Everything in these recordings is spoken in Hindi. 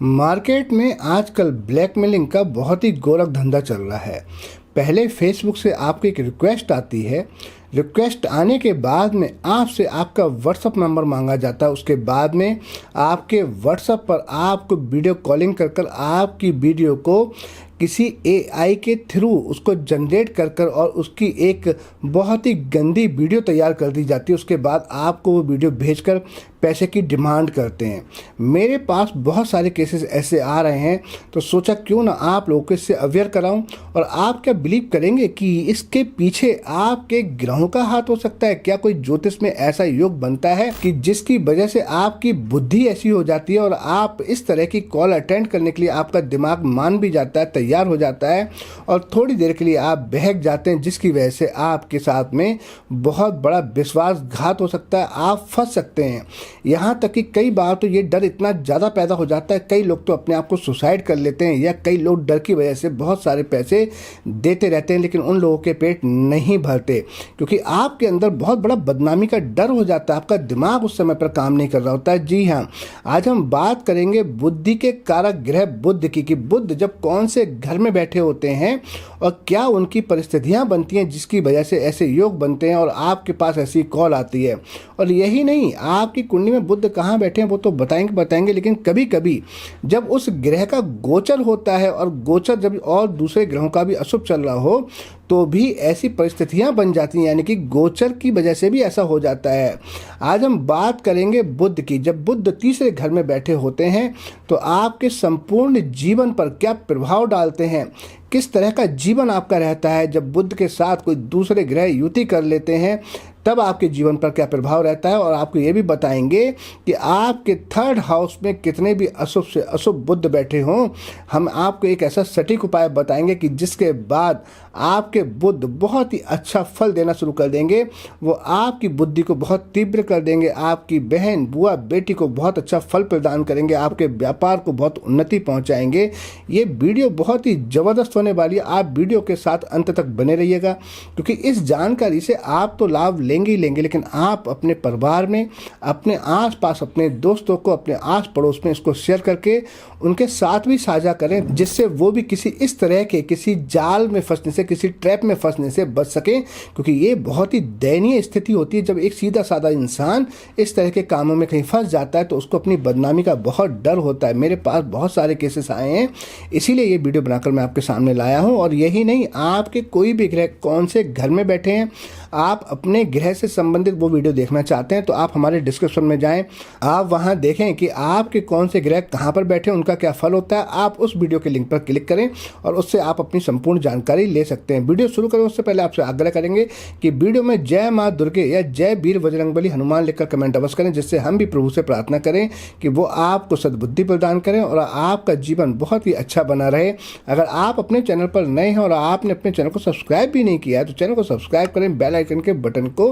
मार्केट में आजकल ब्लैकमेलिंग का बहुत ही गोरख धंधा चल रहा है। पहले फेसबुक से आपको एक रिक्वेस्ट आती है। रिक्वेस्ट आने के बाद में आपसे आपका व्हाट्सअप नंबर मांगा जाता है। उसके बाद में आपके व्हाट्सअप पर आपको वीडियो कॉलिंग कर कर आपकी वीडियो को किसी एआई के थ्रू उसको जनरेट कर कर और उसकी एक बहुत ही गंदी वीडियो तैयार कर दी जाती है। उसके बाद आपको वो वीडियो भेजकर पैसे की डिमांड करते हैं। मेरे पास बहुत सारे केसेस ऐसे आ रहे हैं, तो सोचा क्यों ना आप लोगों को इससे अवेयर कराऊं। और आप क्या बिलीव करेंगे कि इसके पीछे आपके ग्रहों का हाथ हो सकता है? क्या कोई ज्योतिष में ऐसा योग बनता है कि जिसकी वजह से आपकी बुद्धि ऐसी हो जाती है और आप इस तरह की कॉल अटेंड करने के लिए आपका दिमाग मान भी जाता है, तैयार हो जाता है और थोड़ी देर के लिए आप बहक जाते हैं, जिसकी वजह से आपके साथ में बहुत बड़ा विश्वासघात हो सकता है, आप फंस सकते हैं। यहाँ तक कि कई बार तो ये डर इतना ज़्यादा पैदा हो जाता है, कई लोग तो अपने आप को सुसाइड कर लेते हैं, या कई लोग डर की वजह से बहुत सारे पैसे देते रहते हैं, लेकिन उन लोगों के पेट नहीं भरते क्योंकि आपके अंदर बहुत बड़ा बदनामी का डर हो जाता है। आपका दिमाग उस समय पर काम नहीं कर रहा होता है। जी हाँ, आज हम बात करेंगे बुद्धि के कारक ग्रह बुध की, कि बुध जब कौन से घर में बैठे होते हैं और क्या उनकी परिस्थितियां बनती हैं जिसकी वजह से ऐसे योग बनते हैं और आपके पास ऐसी कॉल आती है। और यही नहीं, आपकी कुंडली में बुध कहाँ बैठे हैं वो तो बताएंगे, लेकिन कभी कभी जब उस ग्रह का गोचर होता है और गोचर जब और दूसरे ग्रहों का भी अशुभ चल रहा हो तो भी ऐसी परिस्थितियां बन जाती हैं, यानी कि गोचर की वजह से भी ऐसा हो जाता है। आज हम बात करेंगे बुध की। जब बुध तीसरे घर में बैठे होते हैं तो आपके संपूर्ण जीवन पर क्या प्रभाव डालते हैं, किस तरह का जीवन आपका रहता है। जब बुध के साथ कोई दूसरे ग्रह युति कर लेते हैं तब आपके जीवन पर क्या प्रभाव रहता है। और आपको ये भी बताएंगे कि आपके थर्ड हाउस में कितने भी अशुभ से अशुभ बुध बैठे हों, हम आपको एक ऐसा सटीक उपाय बताएंगे कि जिसके बाद आपके बुध बहुत ही अच्छा फल देना शुरू कर देंगे। वो आपकी बुद्धि को बहुत तीव्र कर देंगे, आपकी बहन बुआ बेटी को बहुत अच्छा फल प्रदान करेंगे, आपके व्यापार को बहुत उन्नति पहुंचाएंगे। ये वीडियो बहुत ही ज़बरदस्त होने वाली है। आप वीडियो के साथ अंत तक बने रहिएगा क्योंकि इस जानकारी से आप तो लाभ लेंगे ही लेंगे, लेकिन आप अपने परिवार में, अपने आसपास, अपने दोस्तों को, अपने आस पड़ोस में इसको शेयर करके उनके साथ भी साझा करें, जिससे वो भी किसी इस तरह के किसी जाल में फंसने से, किसी ट्रैप में फंसने से बच सकें। क्योंकि ये बहुत ही दयनीय स्थिति होती है जब एक सीधा साधा इंसान इस तरह के कामों में कहीं फंस जाता है, तो उसको अपनी बदनामी का बहुत डर होता है। मेरे पास बहुत सारे केसेस आए हैं, इसीलिए ये वीडियो बनाकर मैं आपके सामने लाया हूँ। और यही नहीं, आपके कोई भी ग्रह कौन से घर में बैठे हैं, आप अपने ग्रह से संबंधित वो वीडियो देखना चाहते हैं तो आप हमारे डिस्क्रिप्शन में जाएं, आप वहां देखें कि आपके कौन से ग्रह कहां पर बैठे हैं, उनका क्या फल होता है। आप उस वीडियो के लिंक पर क्लिक करें और उससे आप अपनी संपूर्ण जानकारी ले सकते हैं। वीडियो शुरू करें उससे पहले आपसे आग्रह करेंगे कि वीडियो में जय माँ दुर्गे या जय वीर बजरंगबली हनुमान लिखकर कमेंट अवश्य करें, जिससे हम भी प्रभु से प्रार्थना करें कि वो आपको सद्बुद्धि प्रदान करें और आपका जीवन बहुत ही अच्छा बना रहे। अगर आप अपने चैनल पर नए हैं और आपने अपने चैनल को सब्सक्राइब भी नहीं किया है तो चैनल को सब्सक्राइब करें, बेल आइकन के बटन को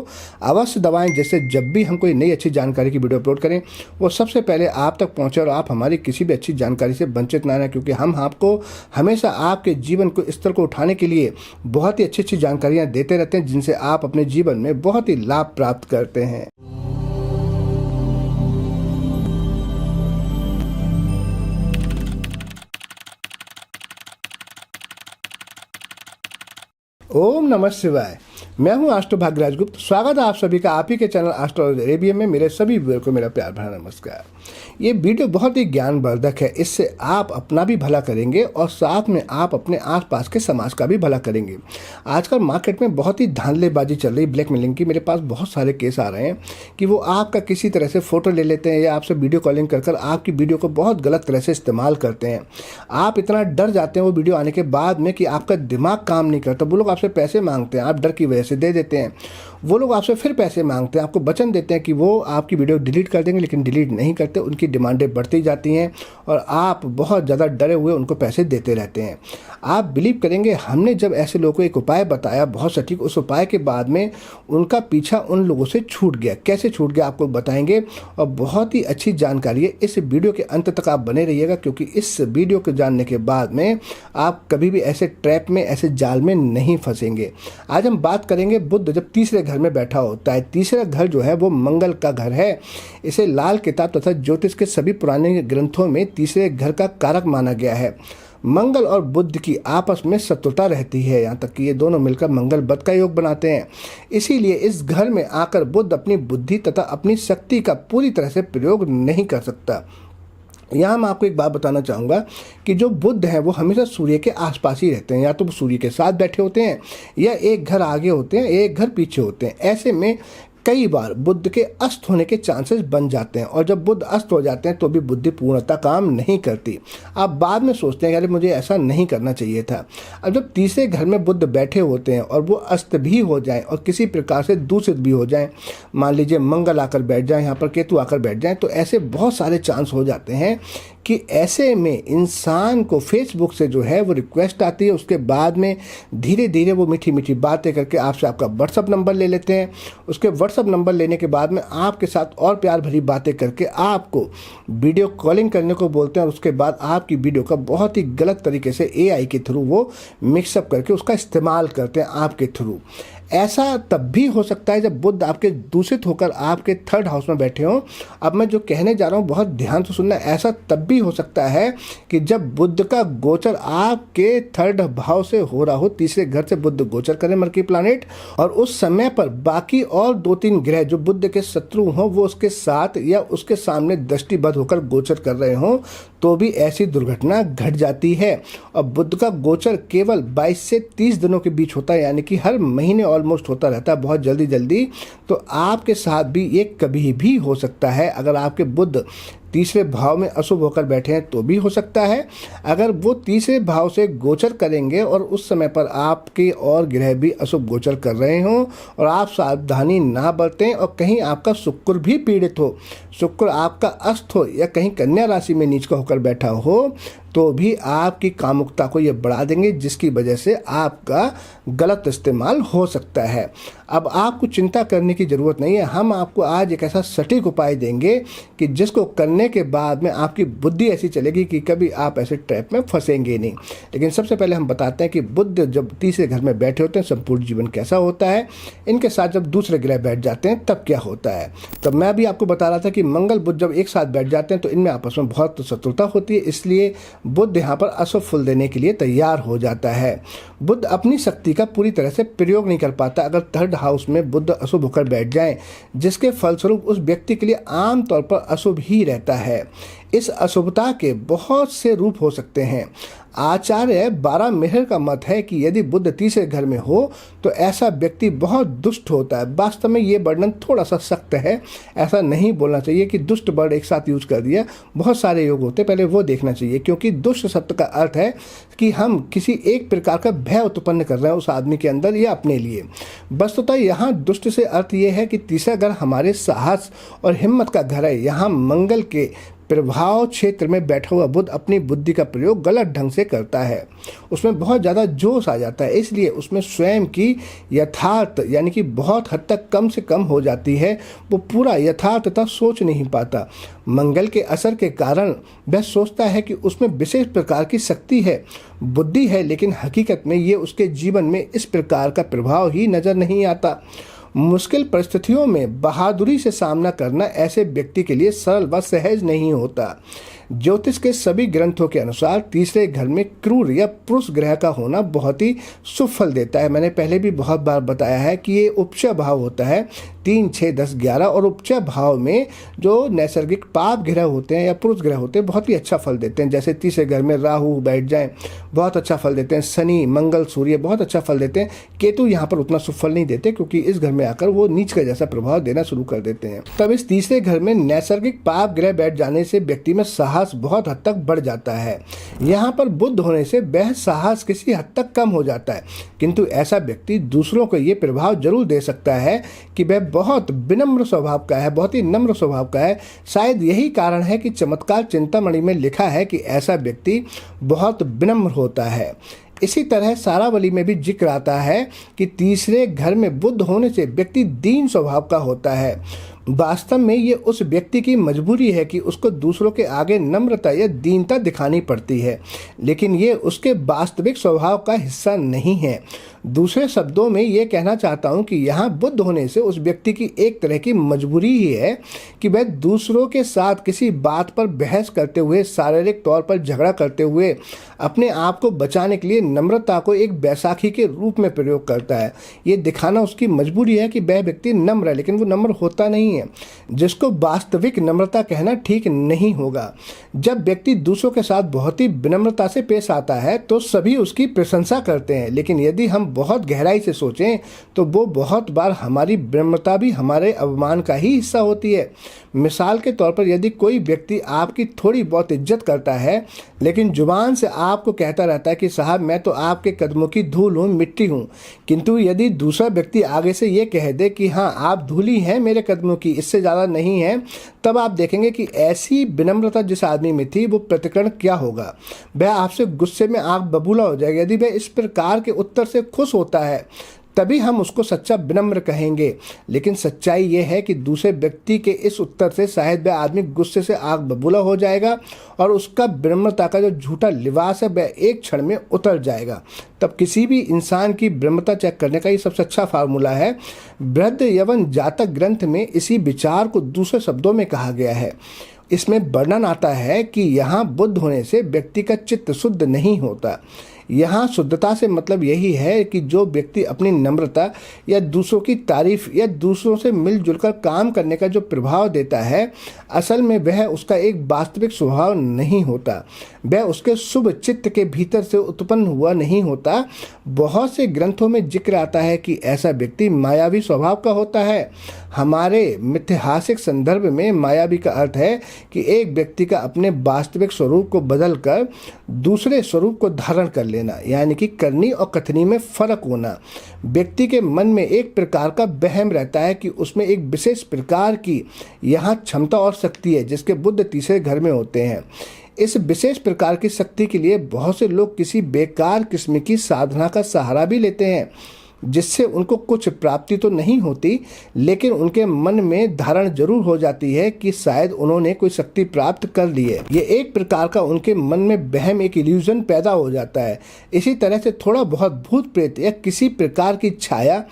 अवश्य दबाएं, जिससे जब भी हम कोई नई अच्छी जानकारी की वीडियो अपलोड करें वो सबसे पहले आप तक पहुंचे और आप हमारी किसी भी अच्छी जानकारी से वंचित ना रहें। क्योंकि हम आपको हमेशा आपके जीवन को स्तर को उठाने के लिए बहुत ही अच्छी अच्छी जानकारियां देते रहते हैं, जिनसे आप अपने जीवन में बहुत ही लाभ प्राप्त करते हैं। ओम नमः शिवाय। मैं हूं एस्ट्रो भाग्यराज गुप्त। स्वागत है आप सभी का आप ही के चैनल एस्ट्रोलॉजी अरेबियन में। मेरे सभी व्यूअर को मेरा प्यार भरा नमस्कार। ये वीडियो बहुत ही ज्ञानवर्धक है, इससे आप अपना भी भला करेंगे और साथ में आप अपने आसपास के समाज का भी भला करेंगे। आजकल मार्केट में बहुत ही धांधलेबाजी चल रही है ब्लैकमेलिंग की। मेरे पास बहुत सारे केस आ रहे हैं कि वो आपका किसी तरह से फ़ोटो ले लेते हैं या आपसे वीडियो कॉलिंग कर कर आपकी वीडियो को बहुत गलत तरह से इस्तेमाल करते हैं। आप इतना डर जाते हैं वो वीडियो आने के बाद में कि आपका दिमाग काम नहीं करता। वो लोग आपसे पैसे मांगते हैं, आप डर की वजह से दे देते हैं। वो लोग आपसे फिर पैसे मांगते हैं, आपको वचन देते हैं कि वो आपकी वीडियो डिलीट कर देंगे, लेकिन डिलीट नहीं करते। उनकी डिमांडें बढ़ती जाती हैं और आप बहुत ज़्यादा डरे हुए उनको पैसे देते रहते हैं। आप बिलीव करेंगे, हमने जब ऐसे लोगों को एक उपाय बताया बहुत सटीक, उस उपाय के बाद में उनका पीछा उन लोगों से छूट गया। कैसे छूट गया आपको बताएंगे और बहुत ही अच्छी जानकारी है। इस वीडियो के अंत तक आप बने रहिएगा क्योंकि इस वीडियो को जानने के बाद में आप कभी भी ऐसे ट्रैप में, ऐसे जाल में नहीं फंसेंगे। आज हम बात करेंगे बुध जब तीसरे घर घर में बैठा होता है। तीसरा घर जो है वो मंगल का घर है। इसे लाल किताब तथा ज्योतिष के सभी पुराने ग्रंथों में तीसरे घर का कारक माना गया है। मंगल और बुध की आपस में शत्रुता रहती है, यहाँ तक कि ये दोनों मिलकर मंगल बुध का योग बनाते हैं। इसीलिए इस घर में आकर बुध अपनी बुद्धि तथा अपनी शक्ति का पूरी तरह से प्रयोग नहीं कर सकता। यहाँ मैं आपको एक बात बताना चाहूँगा कि जो बुध हैं वो हमेशा सूर्य के आसपास ही रहते हैं, या तो वो सूर्य के साथ बैठे होते हैं या एक घर आगे होते हैं, एक घर पीछे होते हैं। ऐसे में कई बार बुध के अस्त होने के चांसेस बन जाते हैं, और जब बुध अस्त हो जाते हैं तो भी बुद्धि पूर्णतः काम नहीं करती। आप बाद में सोचते हैं कि अरे मुझे ऐसा नहीं करना चाहिए था। अब जब तीसरे घर में बुध बैठे होते हैं और वो अस्त भी हो जाएं और किसी प्रकार से दूषित भी हो जाएं, मान लीजिए मंगल आकर बैठ जाए, यहाँ पर केतु आकर बैठ जाए, तो ऐसे बहुत सारे चांस हो जाते हैं कि ऐसे में इंसान को फेसबुक से जो है वो रिक्वेस्ट आती है। उसके बाद में धीरे धीरे वो मीठी मीठी बातें करके आपसे आपका व्हाट्सअप नंबर ले लेते हैं। उसके व्हाट्सअप नंबर लेने के बाद में आपके साथ और प्यार भरी बातें करके आपको वीडियो कॉलिंग करने को बोलते हैं, और उसके बाद आपकी वीडियो का बहुत ही गलत तरीके से AI के थ्रू वो मिक्सअप करके उसका इस्तेमाल करते हैं आपके थ्रू। ऐसा तब भी हो सकता है जब बुध आपके दूषित होकर आपके थर्ड हाउस में बैठे हों। अब मैं जो कहने जा रहा हूँ बहुत ध्यान से सुनना। ऐसा तब भी हो सकता है कि जब बुध का गोचर आपके थर्ड भाव से हो रहा हो, तीसरे घर से बुध गोचर करे मर्की प्लैनेट, और उस समय पर बाकी और 2-3 ग्रह जो बुध के शत्रु हों वो उसके साथ या उसके सामने दृष्टिबद्ध होकर गोचर कर रहे हों, तो भी ऐसी दुर्घटना घट जाती है। और बुध का गोचर केवल 22 से 30 दिनों के बीच होता है, यानी कि हर महीने ऑलमोस्ट होता रहता है, बहुत जल्दी जल्दी। तो आपके साथ भी ये कभी भी हो सकता है। अगर आपके बुध तीसरे भाव में अशुभ होकर बैठे हैं तो भी हो सकता है। अगर वो तीसरे भाव से गोचर करेंगे और उस समय पर आपके और ग्रह भी अशुभ गोचर कर रहे हों और आप सावधानी ना बरतें और कहीं आपका शुक्र भी पीड़ित हो, शुक्र आपका अस्त हो या कहीं कन्या राशि में नीच का होकर बैठा हो, तो भी आपकी कामुकता को ये बढ़ा देंगे, जिसकी वजह से आपका गलत इस्तेमाल हो सकता है। अब आपको चिंता करने की ज़रूरत नहीं है। हम आपको आज एक ऐसा सटीक उपाय देंगे कि जिसको करने के बाद में आपकी बुद्धि ऐसी चलेगी कि कभी आप ऐसे ट्रैप में फंसेंगे नहीं। लेकिन सबसे पहले हम बताते हैं कि बुध जब तीसरे घर में बैठे होते हैं संपूर्ण जीवन कैसा होता है, इनके साथ जब दूसरे ग्रह बैठ जाते हैं तब क्या होता है। तो मैं भी आपको बता रहा था कि मंगल बुध जब एक साथ बैठ जाते हैं तो इनमें आपस में बहुत शत्रुता होती है, इसलिए बुध यहाँ पर अशुभ फल देने के लिए तैयार हो जाता है। बुध अपनी शक्ति का पूरी तरह से प्रयोग नहीं कर पाता अगर थर्ड हाउस में बुध अशुभ होकर बैठ जाए, जिसके फलस्वरूप उस व्यक्ति के लिए आमतौर पर अशुभ ही रहता है। इस अशुभता के बहुत से रूप हो सकते हैं। आचार्य बारामेहर का मत है कि यदि बुध तीसरे घर में हो तो ऐसा व्यक्ति बहुत दुष्ट होता है। वास्तव में ये वर्णन थोड़ा सा सख्त है, ऐसा नहीं बोलना चाहिए कि दुष्ट वर्ड एक साथ यूज कर दिया। बहुत सारे योग होते हैं, पहले वो देखना चाहिए, क्योंकि दुष्ट शब्द का अर्थ है कि हम किसी एक प्रकार का भय उत्पन्न कर रहे हैं उस आदमी के अंदर या अपने लिए। वस्तुतः यहाँ दुष्ट से अर्थ ये है कि तीसरा घर हमारे साहस और हिम्मत का घर है। यहाँ मंगल के प्रभाव क्षेत्र में बैठा हुआ बुध अपनी बुद्धि का प्रयोग गलत ढंग से करता है, उसमें बहुत ज़्यादा जोश आ जाता है, इसलिए उसमें स्वयं की यथार्थ यानी कि बहुत हद तक कम से कम हो जाती है। वो पूरा यथार्थता सोच नहीं पाता। मंगल के असर के कारण वह सोचता है कि उसमें विशेष प्रकार की शक्ति है, बुद्धि है, लेकिन हकीकत में ये उसके जीवन में इस प्रकार का प्रभाव ही नज़र नहीं आता। मुश्किल परिस्थितियों में बहादुरी से सामना करना ऐसे व्यक्ति के लिए सरल व सहज नहीं होता। ज्योतिष के सभी ग्रंथों के अनुसार तीसरे घर में क्रूर या पुरुष ग्रह का होना बहुत ही शुभ फल देता है। मैंने पहले भी बहुत बार बताया है कि ये उपचय भाव होता है 3, 6, 10, 11, और उपचय भाव में जो नैसर्गिक पाप ग्रह होते हैं या पुरुष ग्रह होते हैं बहुत ही अच्छा फल देते हैं। जैसे तीसरे घर में राहु बैठ जाएं बहुत अच्छा फल देते हैं, शनि, मंगल, सूर्य बहुत अच्छा फल देते हैं। केतु यहाँ पर उतना शुभ फल नहीं देते क्योंकि इस घर में आकर वो नीच का जैसा प्रभाव देना शुरू कर देते हैं। तब इस तीसरे घर में नैसर्गिक पाप ग्रह बैठ जाने से व्यक्ति में साहस बहुत हद तक बढ़ जाता है। यहाँ पर बुध होने से वह साहस किसी हद तक कम हो जाता है, किंतु ऐसा व्यक्ति दूसरों को ये प्रभाव जरूर दे सकता है कि वह बहुत विनम्र स्वभाव का है, बहुत ही नम्र स्वभाव का है। शायद यही कारण है कि चमत्कार चिंतामणि में लिखा है कि ऐसा व्यक्ति बहुत विनम्र होता है। इसी तरह सारावली में भी जिक्र आता है कि तीसरे घर में बुध होने से व्यक्ति दीन स्वभाव का होता है। वास्तव में ये उस व्यक्ति की मजबूरी है कि उसको दूसरों के आगे नम्रता या दीनता दिखानी पड़ती है, लेकिन ये उसके वास्तविक स्वभाव का हिस्सा नहीं है। दूसरे शब्दों में ये कहना चाहता हूँ कि यहाँ बुद्ध होने से उस व्यक्ति की एक तरह की मजबूरी ही है कि वह दूसरों के साथ किसी बात पर बहस करते हुए, शारीरिक तौर पर झगड़ा करते हुए अपने आप को बचाने के लिए नम्रता को एक बैसाखी के रूप में प्रयोग करता है। ये दिखाना उसकी मजबूरी है कि वह व्यक्ति नम्र है, लेकिन वो नम्र होता नहीं है, जिसको वास्तविक नम्रता कहना ठीक नहीं होगा। जब व्यक्ति दूसरों के साथ बहुत ही विनम्रता से पेश आता है तो सभी उसकी प्रशंसा करते हैं, लेकिन यदि हम बहुत गहराई से सोचें तो वो बहुत बार हमारी विनम्रता भी हमारे अवमान का ही हिस्सा होती है। मिसाल के तौर पर यदि कोई व्यक्ति आपकी थोड़ी बहुत इज्जत करता है लेकिन जुबान से आपको कहता रहता है कि साहब मैं तो आपके कदमों की धूल हूँ, मिट्टी हूँ, किंतु यदि दूसरा व्यक्ति आगे से ये कह दे कि हाँ आप धूली हैं मेरे कदमों की, इससे ज़्यादा नहीं है, तब आप देखेंगे कि ऐसी विनम्रता जिस आदमी में थी वो प्रतिकरण क्या होगा। वह आपसे गुस्से में आग बबूला हो जाएगा। यदि वह इस प्रकार के उत्तर से खुश होता है तभी हम उसको सच्चा विनम्र कहेंगे, लेकिन सच्चाई ये है कि दूसरे व्यक्ति के इस उत्तर से शायद वह आदमी गुस्से से आग बबूला हो जाएगा और उसका विनम्रता का जो झूठा लिबास है वह एक क्षण में उतर जाएगा। तब किसी भी इंसान की विनम्रता चेक करने का ये सबसे अच्छा फार्मूला है। वृद्ध यवन जातक ग्रंथ में इसी विचार को दूसरे शब्दों में कहा गया है। इसमें वर्णन आता है कि यहाँ बुद्ध होने से व्यक्ति का चित्त शुद्ध नहीं होता। यहाँ शुद्धता से मतलब यही है कि जो व्यक्ति अपनी नम्रता या दूसरों की तारीफ या दूसरों से मिलजुल कर काम करने का जो प्रभाव देता है, असल में वह उसका एक वास्तविक स्वभाव नहीं होता, वह उसके शुभ चित्त के भीतर से उत्पन्न हुआ नहीं होता। बहुत से ग्रंथों में जिक्र आता है कि ऐसा व्यक्ति मायावी स्वभाव का होता है। हमारे मिथ्याहासिक संदर्भ में मायावी का अर्थ है कि एक व्यक्ति का अपने वास्तविक स्वरूप को बदलकर दूसरे स्वरूप को धारण कर लेना, यानी कि करनी और कथनी में फर्क होना। व्यक्ति के मन में एक प्रकार का वहम रहता है कि उसमें एक विशेष प्रकार की यहाँ क्षमता और शक्ति है जिसके बुद्ध तीसरे घर में होते हैं। इस विशेष प्रकार की शक्ति के लिए बहुत से लोग किसी बेकार किस्म की साधना का सहारा भी लेते हैं, जिससे उनको कुछ प्राप्ति तो नहीं होती, लेकिन उनके मन में धारणा जरूर हो जाती है कि शायद उन्होंने कोई शक्ति प्राप्त कर ली है। ये एक प्रकार का उनके मन में वहम, एक इल्यूजन पैदा हो जाता है। इसी तरह से थोड़ा बहुत भूत प्रेत या किसी प्रकार की छाया,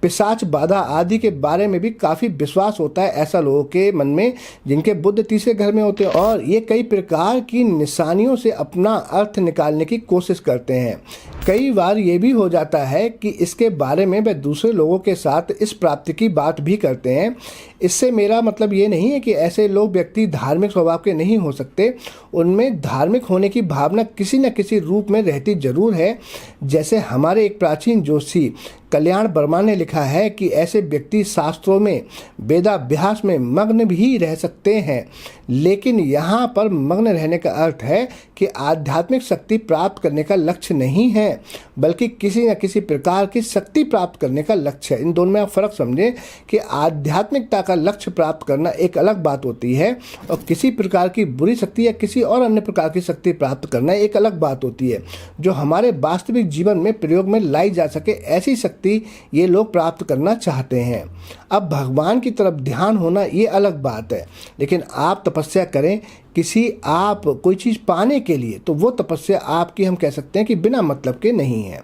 पिशाच बाधा आदि के बारे में भी काफ़ी विश्वास होता है ऐसा लोगों के मन में जिनके बुद्ध तीसरे घर में होते हैं, और ये कई प्रकार की निशानियों से अपना अर्थ निकालने की कोशिश करते हैं। कई बार ये भी हो जाता है कि इसके बारे में वे दूसरे लोगों के साथ इस प्राप्ति की बात भी करते हैं। इससे मेरा मतलब ये नहीं है कि ऐसे लोग व्यक्ति धार्मिक स्वभाव के नहीं हो सकते, उनमें धार्मिक होने की भावना किसी न किसी रूप में रहती जरूर है। जैसे हमारे एक प्राचीन जोशी कल्याण वर्मा ने लिखा है कि ऐसे व्यक्ति शास्त्रों में वेदाभ्यास में मग्न भी रह सकते हैं, लेकिन यहाँ पर मग्न रहने का अर्थ है कि आध्यात्मिक शक्ति प्राप्त करने का लक्ष्य नहीं है, बल्कि किसी न किसी प्रकार की शक्ति प्राप्त करने का लक्ष्य है। इन दोनों में आप फर्क समझें कि आध्यात्मिकता का लक्ष्य प्राप्त करना एक अलग बात होती है और किसी प्रकार की बुरी शक्ति या किसी और अन्य प्रकार की शक्ति प्राप्त करना एक अलग बात होती है। जो हमारे वास्तविक जीवन में प्रयोग में लाई जा सके ऐसी शक्ति ये लोग प्राप्त करना चाहते हैं। अब भगवान की तरफ ध्यान होना ये अलग बात है, लेकिन आप तपस्या करें आप कोई चीज़ पाने के लिए, तो वो तपस्या आपकी हम कह सकते हैं कि बिना मतलब के नहीं है।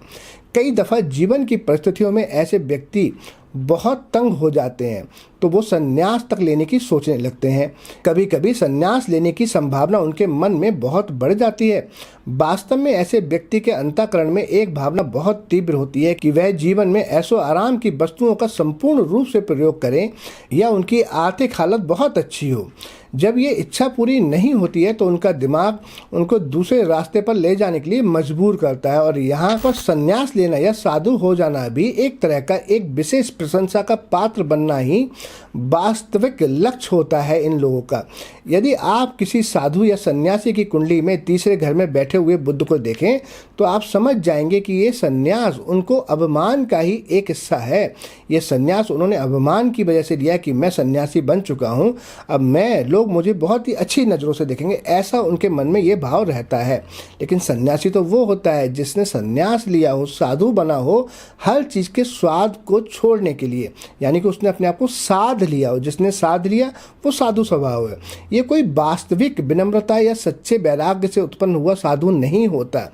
कई दफ़ा जीवन की परिस्थितियों में ऐसे व्यक्ति बहुत तंग हो जाते हैं तो वो संन्यास तक लेने की सोचने लगते हैं। कभी कभी संन्यास लेने की संभावना उनके मन में बहुत बढ़ जाती है। वास्तव में ऐसे व्यक्ति के अंतःकरण में एक भावना बहुत तीव्र होती है कि वह जीवन में ऐशो आराम की वस्तुओं का संपूर्ण रूप से प्रयोग करें या उनकी आर्थिक हालत बहुत अच्छी हो। जब ये इच्छा पूरी नहीं होती है तो उनका दिमाग उनको दूसरे रास्ते पर ले जाने के लिए मजबूर करता है, और यहाँ पर संन्यास लेना या साधु हो जाना भी एक तरह का एक विशेष प्रशंसा का पात्र बनना ही वास्तविक लक्ष्य होता है इन लोगों का। यदि आप किसी साधु या सन्यासी की कुंडली में तीसरे घर में बैठे हुए बुद्ध को देखें तो आप समझ जाएंगे कि ये सन्यास उनको अभिमान का ही एक हिस्सा है। ये सन्यास उन्होंने अभिमान की वजह से लिया कि मैं सन्यासी बन चुका हूँ, अब लोग मुझे बहुत ही अच्छी नज़रों से देखेंगे, ऐसा उनके मन में ये भाव रहता है। लेकिन सन्यासी तो वो होता है जिसने सन्यास लिया हो, साधु बना हो, हर चीज़ के स्वाद को छोड़ने के लिए, यानी कि उसने अपने आप को साध लिया हो। जिसने साध लिया वो साधु स्वभाव है। ये कोई वास्तविक विनम्रता या सच्चे वैराग्य से उत्पन्न हुआ साधु नहीं होता।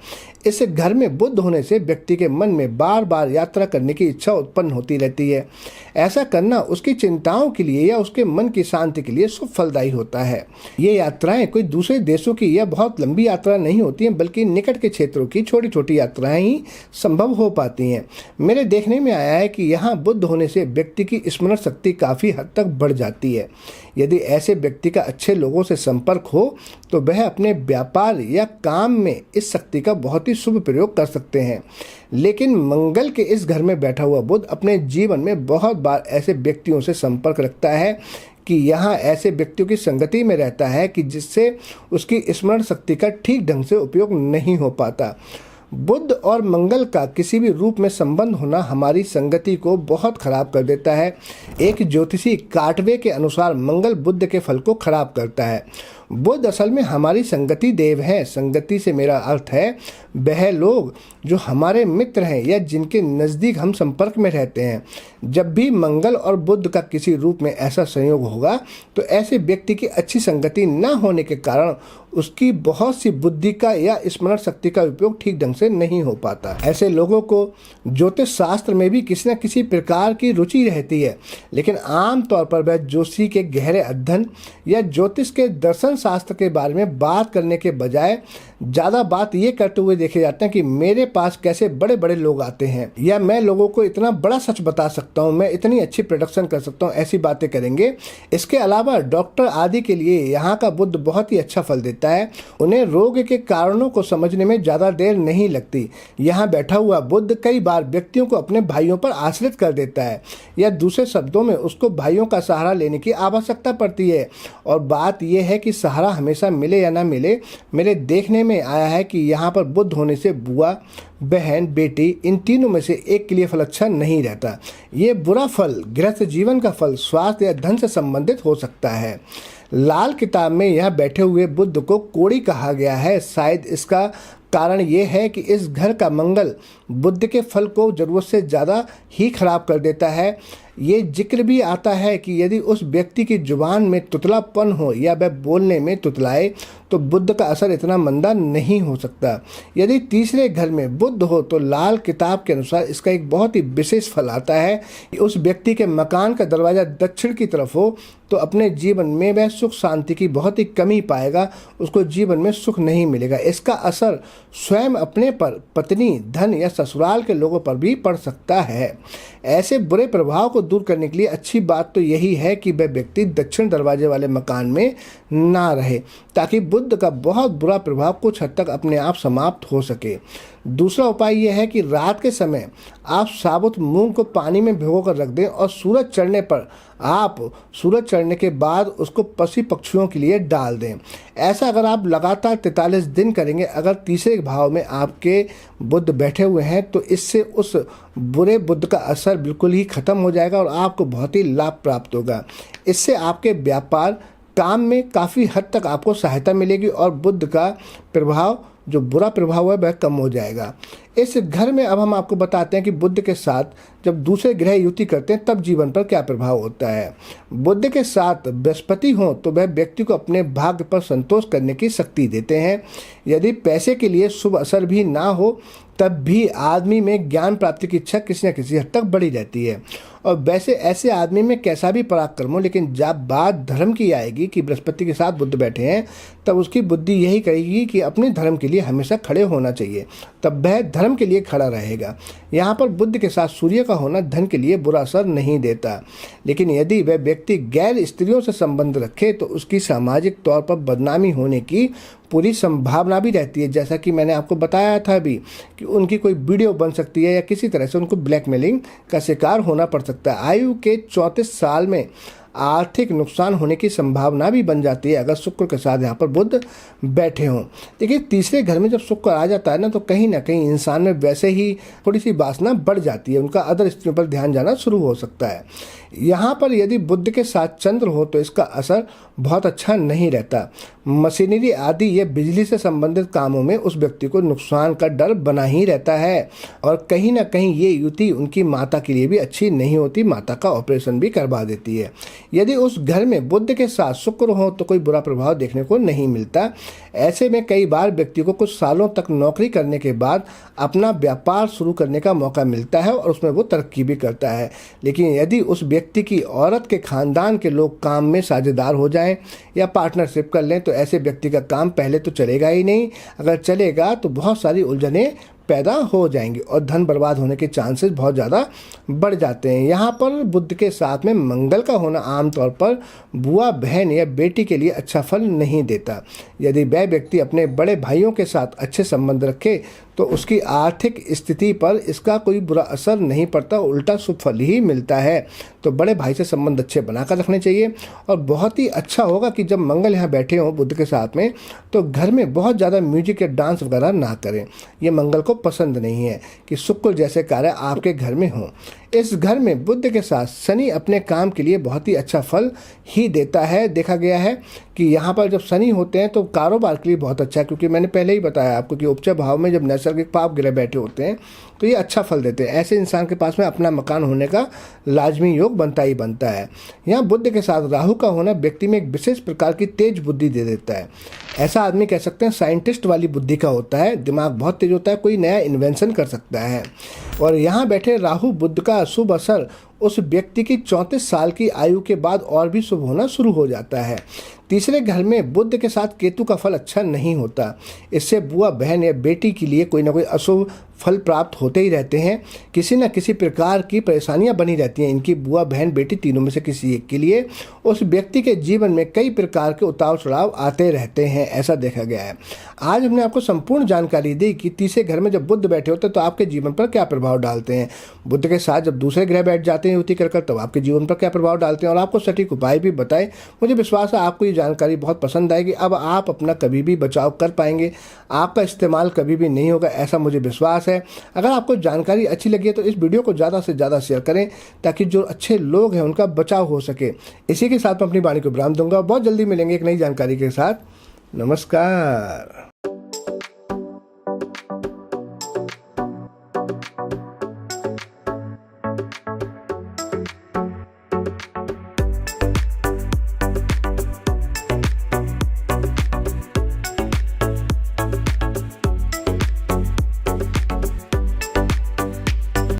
इस घर में बुध होने से व्यक्ति के मन में बार बार यात्रा करने की इच्छा उत्पन्न होती रहती है। ऐसा करना उसकी चिंताओं के लिए या उसके मन की शांति के लिए शुभ फलदायी होता है। ये यात्राएं कोई दूसरे देशों की या बहुत लंबी यात्रा नहीं होती हैं, बल्कि निकट के क्षेत्रों की छोटी छोटी यात्राएं ही संभव हो पाती हैं। मेरे देखने में आया है कि यहाँ बुध होने से व्यक्ति की स्मरण शक्ति काफ़ी हद तक बढ़ जाती है। यदि ऐसे व्यक्ति का अच्छे लोगों से संपर्क हो तो वह अपने व्यापार या काम में इस शक्ति का बहुत ही शुभ प्रयोग कर सकते हैं। लेकिन मंगल के इस घर में बैठा हुआ बुध अपने जीवन में बहुत बार ऐसे व्यक्तियों से संपर्क रखता है कि यहाँ ऐसे व्यक्तियों की संगति में रहता है कि जिससे उसकी स्मरण शक्ति का ठीक ढंग से उपयोग नहीं हो पाता। बुध और मंगल का किसी भी रूप में संबंध होना हमारी संगति को बहुत खराब कर देता है। एक ज्योतिषी काटवे के अनुसार मंगल बुध के फल को खराब करता है। बुध असल में हमारी संगति देव है। संगति से मेरा अर्थ है वह लोग जो हमारे मित्र हैं या जिनके नज़दीक हम संपर्क में रहते हैं। जब भी मंगल और बुध का किसी रूप में ऐसा संयोग होगा तो ऐसे व्यक्ति की अच्छी संगति न होने के कारण उसकी बहुत सी बुद्धि का या स्मरण शक्ति का उपयोग ठीक ढंग से नहीं हो पाता। ऐसे लोगों को ज्योतिष शास्त्र में भी किसी न किसी प्रकार की रुचि रहती है, लेकिन आम तौर पर वह ज्योतिषी के गहरे अध्ययन या ज्योतिष के दर्शन शास्त्र के बारे में बात करने के बजाय ज़्यादा बात ये करते हुए देखे जाते हैं कि मेरे पास कैसे बड़े बड़े लोग आते हैं, या मैं लोगों को इतना बड़ा सच बता सकता हूँ, मैं इतनी अच्छी प्रोडक्शन कर सकता हूँ, ऐसी बातें करेंगे। इसके अलावा डॉक्टर आदि के लिए यहाँ का बुध बहुत ही अच्छा फल देता है। उन्हें रोग के कारणों को समझने में ज़्यादा देर नहीं लगती। यहाँ बैठा हुआ बुध कई बार व्यक्तियों को अपने भाइयों पर आश्रित कर देता है, या दूसरे शब्दों में उसको भाइयों का सहारा लेने की आवश्यकता पड़ती है। और बात यह है कि सहारा हमेशा मिले या ना मिले, मेरे देखने में आया है कि यहाँ पर बुध होने से बुआ, बहन, बेटी, इन तीनों में से एक के लिए फल अच्छा नहीं रहता। ये बुरा फल गृहस्थ जीवन का फल, स्वास्थ्य या धन से संबंधित हो सकता है। लाल किताब में यह बैठे हुए बुध को कोड़ी कहा गया है। शायद इसका कारण ये है कि इस घर का मंगल बुध के फल को ज़रूरत से ज़्यादा ही खराब कर देता है। ये जिक्र भी आता है कि यदि उस व्यक्ति की जुबान में तुतलापन हो या वह बोलने में तुतलाए तो बुध का असर इतना मंदा नहीं हो सकता। यदि तीसरे घर में बुध हो तो लाल किताब के अनुसार इसका एक बहुत ही विशेष फल आता है कि उस व्यक्ति के मकान का दरवाज़ा दक्षिण की तरफ हो तो अपने जीवन में वह सुख शांति की बहुत ही कमी पाएगा, उसको जीवन में सुख नहीं मिलेगा। इसका असर स्वयं अपने पर, पत्नी, धन या ससुराल के लोगों पर भी पड़ सकता है। ऐसे बुरे प्रभाव को दूर करने के लिए अच्छी बात तो यही है कि वह व्यक्ति दक्षिण दरवाजे वाले मकान में ना रहे, ताकि बुध का बहुत बुरा प्रभाव कुछ हद तक अपने आप समाप्त हो सके। दूसरा उपाय यह है कि रात के समय आप साबुत मूंग को पानी में भिगोकर रख दें और सूरज चढ़ने पर आप सूरज चढ़ने के बाद उसको पशु पक्षियों के लिए डाल दें। ऐसा अगर आप लगातार 43 दिन करेंगे, अगर तीसरे भाव में आपके बुध बैठे हुए हैं तो इससे उस बुरे बुध का असर बिल्कुल ही खत्म हो जाएगा और आपको बहुत ही लाभ प्राप्त होगा। इससे आपके व्यापार, काम में काफ़ी हद तक आपको सहायता मिलेगी और बुध का प्रभाव, जो बुरा प्रभाव है, वह कम हो जाएगा। इस घर में अब हम आपको बताते हैं कि बुध के साथ जब दूसरे ग्रह युति करते हैं तब जीवन पर क्या प्रभाव होता है। बुध के साथ बृहस्पति हो तो वह व्यक्ति को अपने भाग्य पर संतोष करने की शक्ति देते हैं। यदि पैसे के लिए शुभ असर भी ना हो तब भी आदमी में ज्ञान प्राप्ति की इच्छा किसी न किसी हद तक बढ़ी रहती है। और वैसे ऐसे आदमी में कैसा भी पराक्रम हो, लेकिन जब बात धर्म की आएगी कि बृहस्पति के साथ बुध बैठे हैं तब उसकी बुद्धि यही कहेगी कि अपने धर्म के लिए हमेशा खड़े होना चाहिए, तब वह धर्म के लिए खड़ा रहेगा। यहाँ पर बुध के साथ सूर्य का होना धन के लिए बुरा असर नहीं देता, लेकिन यदि वह व्यक्ति गैर स्त्रियों से संबंध रखे तो उसकी सामाजिक तौर पर बदनामी होने की पूरी संभावना भी रहती है। जैसा कि मैंने आपको बताया था भी कि उनकी कोई वीडियो बन सकती है या किसी तरह से उनको ब्लैकमेलिंग का शिकार होना पड़ सकता है। आयु के 34 साल में आर्थिक नुकसान होने की संभावना भी बन जाती है अगर शुक्र के साथ यहाँ पर बुध बैठे हों। देखिए, तीसरे घर में जब शुक्र आ जाता है ना कहीं इंसान में वैसे ही थोड़ी सी वासना बढ़ जाती है, उनका अदर स्त्रियों पर ध्यान जाना शुरू हो सकता है। यहाँ पर यदि बुध के साथ चंद्र हो तो इसका असर बहुत अच्छा नहीं रहता। मशीनरी आदि या बिजली से संबंधित कामों में उस व्यक्ति को नुकसान का डर बना ही रहता है और कहीं ना कहीं ये युति उनकी माता के लिए भी अच्छी नहीं होती, माता का ऑपरेशन भी करवा देती है। यदि उस घर में बुध के साथ शुक्र हो तो कोई बुरा प्रभाव देखने को नहीं मिलता। ऐसे में कई बार व्यक्ति को कुछ सालों तक नौकरी करने के बाद अपना व्यापार शुरू करने का मौका मिलता है और उसमें वो तरक्की भी करता है। लेकिन यदि उस व्यक्ति की औरत के खानदान के लोग काम में साझेदार हो जाएं या पार्टनरशिप कर लें तो ऐसे व्यक्ति का काम पहले तो चलेगा ही नहीं, अगर चलेगा तो बहुत सारी उलझनें पैदा हो जाएंगी और धन बर्बाद होने के चांसेस बहुत ज़्यादा बढ़ जाते हैं। यहाँ पर बुध के साथ में मंगल का होना आमतौर पर बुआ, बहन या बेटी के लिए अच्छा फल नहीं देता। यदि वह व्यक्ति अपने बड़े भाइयों के साथ अच्छे संबंध रखे तो उसकी आर्थिक स्थिति पर इसका कोई बुरा असर नहीं पड़ता, उल्टा शुभ फल ही मिलता है। तो बड़े भाई से संबंध अच्छे बनाकर रखने चाहिए और बहुत ही अच्छा होगा कि जब मंगल यहाँ बैठे हों बुध के साथ में तो घर में बहुत ज़्यादा म्यूजिक या डांस वगैरह ना करें। ये मंगल को पसंद नहीं है कि शुक्र जैसे कार्य आपके घर में हों। इस घर में बुध के साथ शनि अपने काम के लिए बहुत ही अच्छा फल ही देता है। देखा गया है कि यहाँ पर जब शनि होते हैं तो कारोबार के लिए बहुत अच्छा है, क्योंकि मैंने पहले ही बताया आपको कि उपचय भाव में जब नैसर्गिक पाप ग्रह बैठे होते हैं तो ये अच्छा फल देते हैं। ऐसे इंसान के पास में अपना मकान होने का लाजमी योग बनता ही बनता है। यहाँ बुध के साथ राहु का होना व्यक्ति में एक विशेष प्रकार की तेज बुद्धि दे देता है। ऐसा आदमी कह सकते हैं साइंटिस्ट वाली बुद्धि का होता है, दिमाग बहुत तेज होता है, कोई नया इन्वेंशन कर सकता है। और यहाँ बैठे राहु बुध का शुभ असर उस व्यक्ति की 34 साल की आयु के बाद और भी शुभ होना शुरू हो जाता है। तीसरे घर में बुध के साथ केतु का फल अच्छा नहीं होता। इससे बुआ, बहन या बेटी के लिए कोई ना कोई अशुभ फल प्राप्त होते ही रहते हैं। किसी न किसी प्रकार की परेशानियां बनी रहती हैं इनकी बुआ, बहन, बेटी तीनों में से किसी एक के लिए। उस व्यक्ति के जीवन में कई प्रकार के उतार चढ़ाव आते रहते हैं, ऐसा देखा गया है। आज हमने आपको संपूर्ण जानकारी दी कि तीसरे घर में जब बुध बैठे होते हैं तो आपके जीवन पर क्या प्रभाव डालते हैं। बुध के साथ जब दूसरे ग्रह बैठ जाते हैं युति कर तब आपके जीवन पर क्या प्रभाव डालते हैं और आपको सटीक उपाय भी बताए। मुझे विश्वास है आपको ये जानकारी बहुत पसंद आएगी। अब आप अपना कभी भी बचाव कर पाएंगे, आपका इस्तेमाल कभी भी नहीं होगा, ऐसा मुझे विश्वास है। अगर आपको जानकारी अच्छी लगी है तो इस वीडियो को ज़्यादा से ज़्यादा शेयर करें ताकि जो अच्छे लोग हैं उनका बचाव हो सके। इसी के साथ मैं अपनी वाणी को विराम दूंगा। बहुत जल्दी मिलेंगे एक नई जानकारी के साथ। नमस्कार।